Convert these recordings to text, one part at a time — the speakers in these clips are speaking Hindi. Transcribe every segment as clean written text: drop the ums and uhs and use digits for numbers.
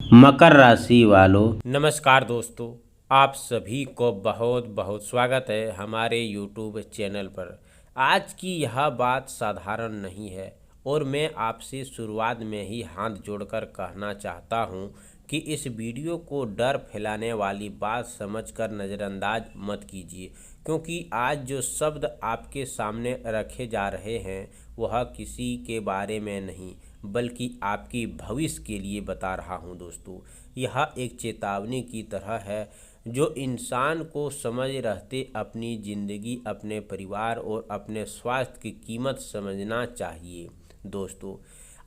मकर राशि वालों, नमस्कार दोस्तों। आप सभी को बहुत बहुत स्वागत है हमारे YouTube चैनल पर। आज की यह बात साधारण नहीं है और मैं आपसे शुरुआत में ही हाथ जोड़कर कहना चाहता हूं कि इस वीडियो को डर फैलाने वाली बात समझकर नज़रअंदाज मत कीजिए, क्योंकि आज जो शब्द आपके सामने रखे जा रहे हैं वह किसी के बारे में नहीं बल्कि आपकी भविष्य के लिए बता रहा हूं दोस्तों। यह एक चेतावनी की तरह है जो इंसान को समझ रहते अपनी ज़िंदगी, अपने परिवार और अपने स्वास्थ्य की कीमत समझना चाहिए। दोस्तों,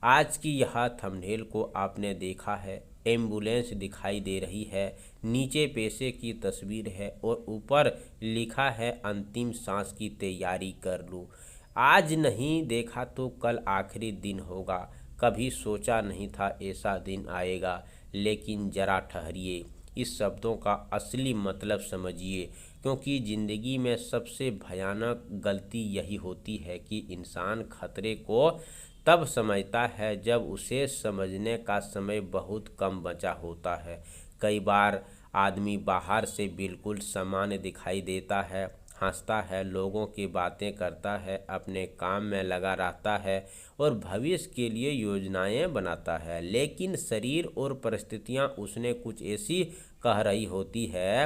आज की यह थंबनेल को आपने देखा है, एम्बुलेंस दिखाई दे रही है, नीचे पैसे की तस्वीर है और ऊपर लिखा है अंतिम सांस की तैयारी कर लो। आज नहीं देखा तो कल आखिरी दिन होगा। कभी सोचा नहीं था ऐसा दिन आएगा, लेकिन जरा ठहरिए, इस शब्दों का असली मतलब समझिए, क्योंकि ज़िंदगी में सबसे भयानक गलती यही होती है कि इंसान खतरे को तब समझता है जब उसे समझने का समय बहुत कम बचा होता है। कई बार आदमी बाहर से बिल्कुल सामान्य दिखाई देता है, हंसता है, लोगों की बातें करता है, अपने काम में लगा रहता है और भविष्य के लिए योजनाएं बनाता है, लेकिन शरीर और परिस्थितियां उसने कुछ ऐसी कह रही होती है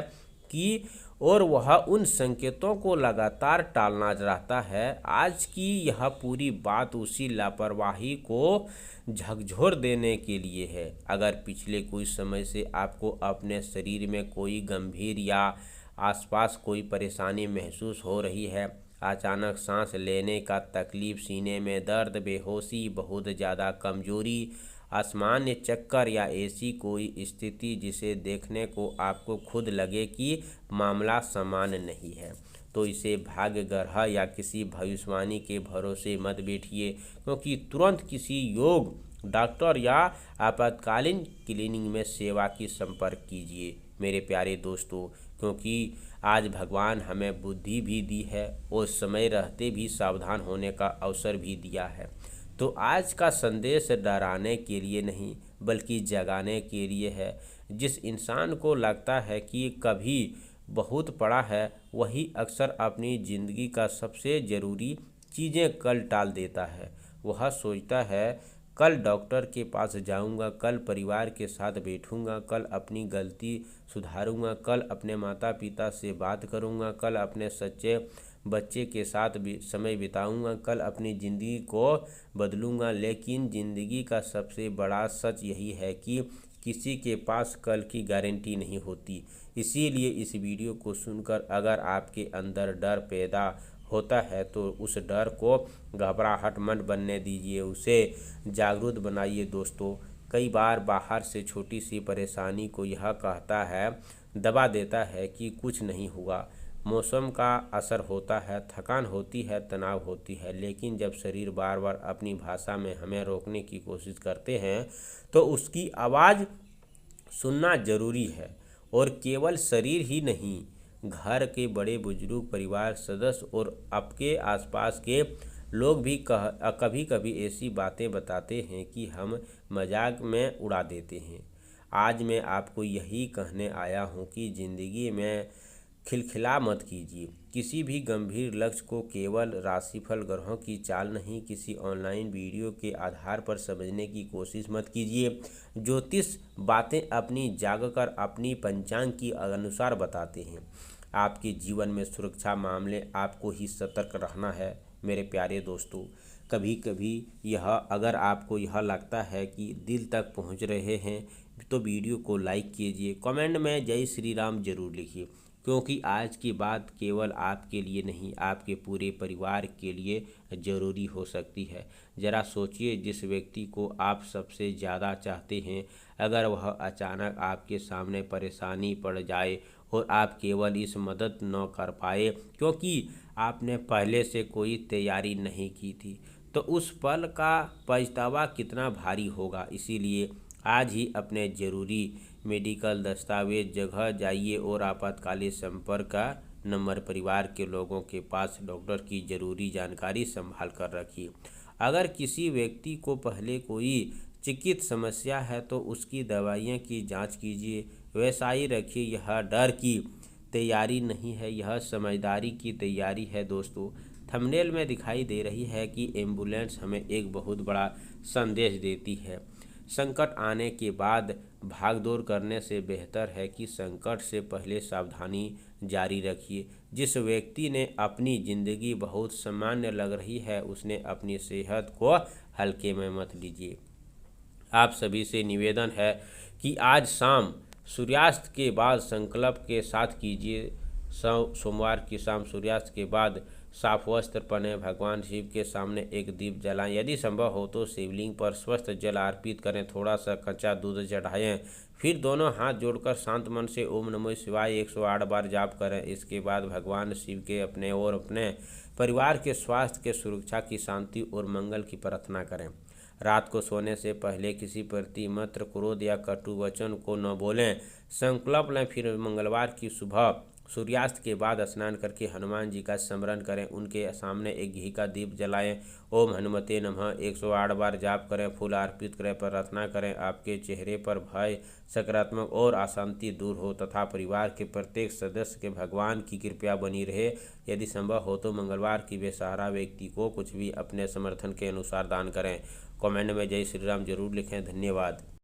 कि और वह उन संकेतों को लगातार टालना चाहता है। आज की यह पूरी बात उसी लापरवाही को झकझोर देने के लिए है। अगर पिछले कुछ समय से आपको अपने शरीर में कोई गंभीर या आसपास कोई परेशानी महसूस हो रही है, अचानक सांस लेने का तकलीफ, सीने में दर्द, बेहोशी, बहुत ज़्यादा कमजोरी, असामान्य चक्कर या ऐसी कोई स्थिति जिसे देखने को आपको खुद लगे कि मामला सामान्य नहीं है, तो इसे भाग्य ग्रह या किसी भविष्यवाणी के भरोसे मत बैठिए, क्योंकि तुरंत किसी योग डॉक्टर या आपातकालीन क्लिनिक में सेवा की संपर्क कीजिए मेरे प्यारे दोस्तों, क्योंकि आज भगवान हमें बुद्धि भी दी है और समय रहते भी सावधान होने का अवसर भी दिया है। तो आज का संदेश डराने के लिए नहीं बल्कि जगाने के लिए है। जिस इंसान को लगता है कि कभी बहुत पड़ा है, वही अक्सर अपनी ज़िंदगी का सबसे ज़रूरी चीज़ें कल टाल देता है। वह सोचता है कल डॉक्टर के पास जाऊंगा, कल परिवार के साथ बैठूंगा, कल अपनी गलती सुधारूंगा, कल अपने माता पिता से बात करूंगा, कल अपने सच्चे बच्चे के साथ भी समय बिताऊंगा, कल अपनी ज़िंदगी को बदलूंगा। लेकिन ज़िंदगी का सबसे बड़ा सच यही है कि किसी के पास कल की गारंटी नहीं होती। इसीलिए इस वीडियो को सुनकर अगर आपके अंदर डर पैदा होता है तो उस डर को घबराहट मत बनने दीजिए, उसे जागरूक बनाइए दोस्तों। कई बार बाहर से छोटी सी परेशानी को यह कहता है, दबा देता है कि कुछ नहीं हुआ। मौसम का असर होता है, थकान होती है, तनाव होती है, लेकिन जब शरीर बार बार अपनी भाषा में हमें रोकने की कोशिश करते हैं तो उसकी आवाज़ सुनना जरूरी है। और केवल शरीर ही नहीं, घर के बड़े बुजुर्ग, परिवार सदस्य और आपके आसपास के लोग भी कभी कभी ऐसी बातें बताते हैं कि हम मजाक में उड़ा देते हैं। आज मैं आपको यही कहने आया हूँ कि ज़िंदगी में खिलखिला मत कीजिए। किसी भी गंभीर लक्ष्य को केवल राशिफल, ग्रहों की चाल नहीं, किसी ऑनलाइन वीडियो के आधार पर समझने की कोशिश मत कीजिए। ज्योतिष बातें अपनी जागकर अपनी पंचांग की अनुसार बताते हैं। आपके जीवन में सुरक्षा मामले आपको ही सतर्क रहना है मेरे प्यारे दोस्तों। कभी कभी यह अगर आपको यह लगता है कि दिल तक पहुंच रहे हैं तो वीडियो को लाइक कीजिए, कमेंट में जय श्री राम जरूर लिखिए, क्योंकि आज की बात केवल आपके लिए नहीं, आपके पूरे परिवार के लिए ज़रूरी हो सकती है। ज़रा सोचिए, जिस व्यक्ति को आप सबसे ज़्यादा चाहते हैं, अगर वह अचानक आपके सामने परेशानी पड़ जाए और आप केवल इस मदद न कर पाए क्योंकि आपने पहले से कोई तैयारी नहीं की थी, तो उस पल का पछतावा कितना भारी होगा। इसीलिए आज ही अपने ज़रूरी मेडिकल दस्तावेज जगह जाइए और आपातकालीन संपर्क का नंबर, परिवार के लोगों के पास डॉक्टर की ज़रूरी जानकारी संभाल कर रखिए। अगर किसी व्यक्ति को पहले कोई चिकित्सा समस्या है तो उसकी दवाइयाँ की जांच कीजिए। वैसा ही रखिए, यह डर की तैयारी नहीं है, यह समझदारी की तैयारी है। दोस्तों, थंबनेल में दिखाई दे रही है कि एम्बुलेंस हमें एक बहुत बड़ा संदेश देती है। संकट आने के बाद भागदौड़ करने से बेहतर है कि संकट से पहले सावधानी जारी रखिए। जिस व्यक्ति ने अपनी ज़िंदगी बहुत सामान्य लग रही है, उसने अपनी सेहत को हल्के में मत लीजिए। आप सभी से निवेदन है कि आज शाम सूर्यास्त के बाद संकल्प के साथ कीजिए। सोमवार की शाम सूर्यास्त के बाद साफ वस्त्र पहने, भगवान शिव के सामने एक दीप जलाएं। यदि संभव हो तो शिवलिंग पर स्वस्थ जल अर्पित करें, थोड़ा सा कच्चा दूध चढ़ाएं। फिर दोनों हाथ जोड़कर शांत मन से ओम नमः शिवाय 108 बार जाप करें। इसके बाद भगवान शिव के अपने और अपने परिवार के स्वास्थ्य के सुरक्षा की शांति और मंगल की प्रार्थना करें। रात को सोने से पहले किसी प्रति मत्र, क्रोध या कटु वचन को न बोलें। संकल्प लें, फिर मंगलवार की सुबह सूर्यास्त के बाद स्नान करके हनुमान जी का स्मरण करें, उनके सामने एक घी का दीप जलाएं। ओम हनुमते नमः 108 बार जाप करें, फूल अर्पित करें, प्रार्थना करें आपके चेहरे पर भय, सकारात्मक और अशांति दूर हो तथा परिवार के प्रत्येक सदस्य के भगवान की कृपा बनी रहे। यदि संभव हो तो मंगलवार की बेसहारा व्यक्ति को कुछ भी अपने समर्थन के अनुसार दान करें। कमेंट में जय श्री राम जरूर लिखें। धन्यवाद।